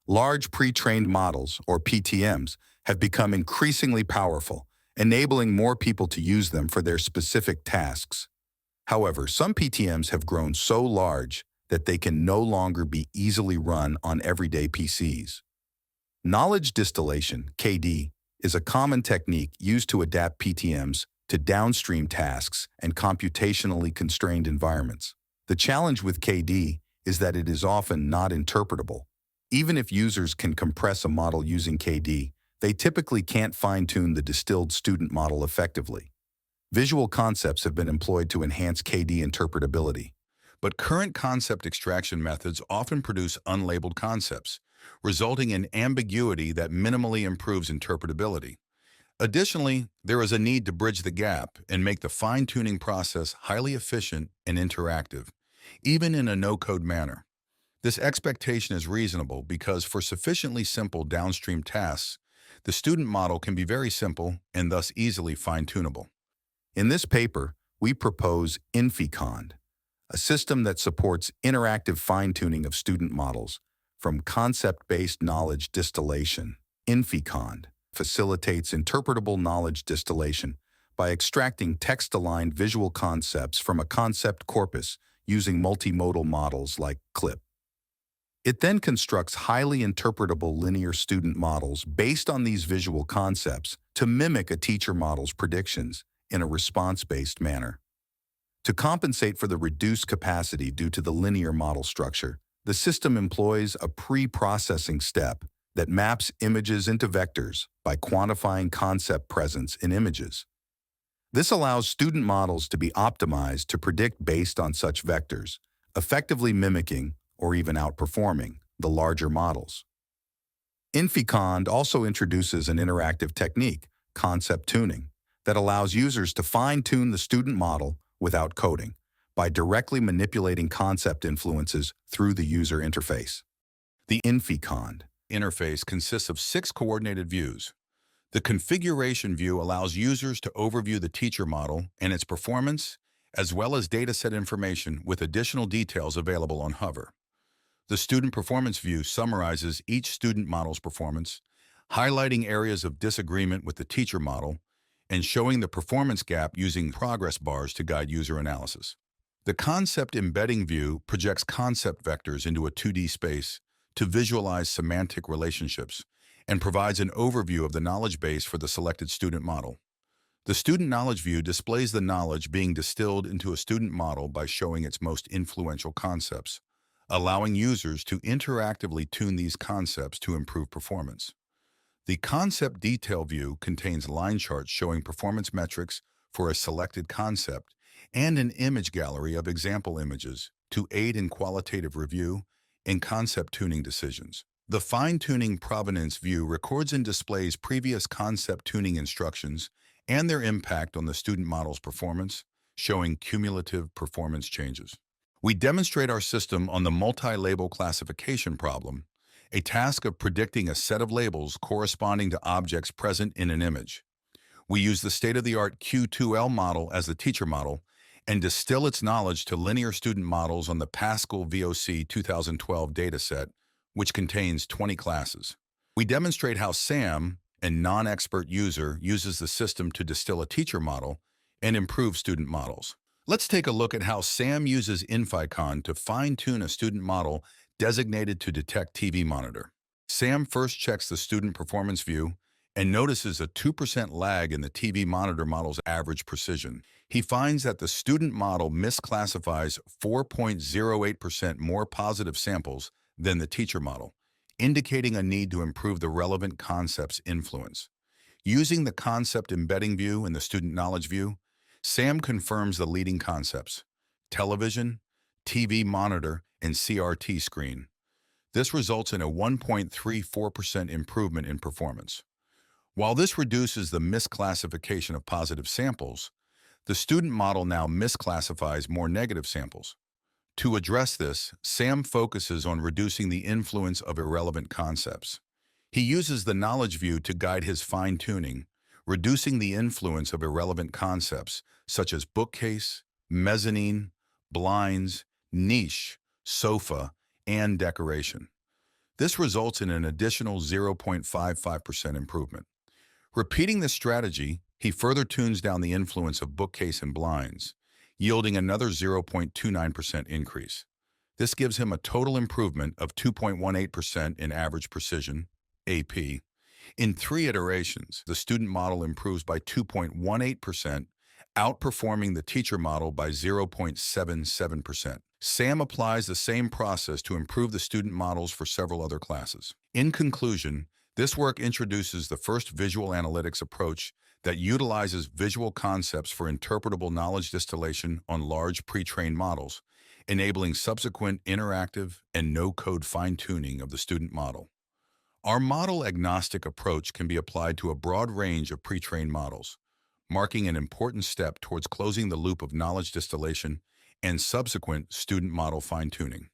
Large pre-trained models, or PTMs, have become increasingly powerful, enabling more people to use them for their specific tasks. However, some PTMs have grown so large that they can no longer be easily run on everyday PCs. Knowledge distillation, KD, is a common technique used to adapt PTMs to downstream tasks and computationally constrained environments. The challenge with KD is that it is often not interpretable. Even if users can compress a model using KD, they typically can't fine-tune the distilled student model effectively. Visual concepts have been employed to enhance KD interpretability. But current concept extraction methods often produce unlabeled concepts, resulting in ambiguity that minimally improves interpretability. Additionally, there is a need to bridge the gap and make the fine-tuning process highly efficient and interactive, even in a no-code manner. This expectation is reasonable because for sufficiently simple downstream tasks, the student model can be very simple and thus easily fine-tunable. In this paper, we propose InFiConD, a system that supports interactive fine-tuning of student models from concept-based knowledge distillation. InFiConD facilitates interpretable knowledge distillation by extracting text-aligned visual concepts from a concept corpus using multimodal models like CLIP. It then constructs highly interpretable linear student models based on these visual concepts to mimic a teacher model's predictions in a response-based manner. To compensate for the reduced capacity due to the linear model structure, the system employs a pre-processing step that maps images into vectors by quantifying concept presence in images. This allows student models to be optimized to predict based on such vectors, effectively mimicking or even outperforming the larger models. InFiConD also introduces an interactive technique, concept tuning, that allows users to fine-tune the student model without coding by directly manipulating concept influences through the user interface. The InFiConD interface consists of 6 coordinated views. The configuration view allows users to overview the teacher model and its performance, as well as dataset information with additional details available on hover. The student performance view summarizes each student model's performance, highlighting areas of disagreement with the teacher model and showing the performance gap using progress bars to guide user analysis. The concept embedding view projects concept vectors into a 2D space to visualize semantic relationships and provides an overview of the knowledge base for the selected student model. The student knowledge view displays the knowledge being distilled into a student model by showing its most influential concepts, allowing users to interactively tune these concepts to improve performance. The concept detail view contains line charts showing performance metrics for a selected concept and an image gallery of example images to aid in qualitative review and concept tuning decisions. The fine-tuning provenance view records and displays previous concept tuning instructions and their impact on the student model's performance, showing cumulative performance changes. We demonstrate our system on the multi-label classification problem, a task of predicting a set of labels corresponding to objects present in an image. We use the state-of-the-art Q2L model as the teacher model and distill its knowledge to linear student models on the Pascal VOC 2012 dataset, which contains 20 classes. We demonstrate how Sam, a non-expert user, uses the system to distill a teacher model and improve student models. Let's take a look at how Sam uses InFiConD to fine-tune a student model designated to detect TV monitor. Sam first checks the student performance view and notices a 2% lag in the TV monitor model's average precision. He finds that the student model misclassifies 4.08% more positive samples than the teacher model, indicating a need to improve the relevant concept's influence. Using the concept embedding view and the student knowledge view, Sam confirms the leading concepts: television, TV monitor, and CRT screen. This results in a 1.34% improvement in performance. While this reduces the misclassification of positive samples, the student model now misclassifies more negative samples. To address this, Sam focuses on reducing the influence of irrelevant concepts. He uses the knowledge view to guide his fine-tuning, reducing the influence of irrelevant concepts such as bookcase, mezzanine, blinds, niche, sofa, and decoration. This results in an additional 0.55% improvement. Repeating this strategy, he further tunes down the influence of bookcase and blinds, yielding another 0.29% increase. This gives him a total improvement of 2.18% in average precision, AP. In 3 iterations, the student model improves by 2.18%, outperforming the teacher model by 0.77%. Sam applies the same process to improve the student models for several other classes. In conclusion, this work introduces the first visual analytics approach that utilizes visual concepts for interpretable knowledge distillation on large pre-trained models, enabling subsequent interactive and no-code fine-tuning of the student model. Our model-agnostic approach can be applied to a broad range of pre-trained models, marking an important step towards closing the loop of knowledge distillation and subsequent student model fine-tuning.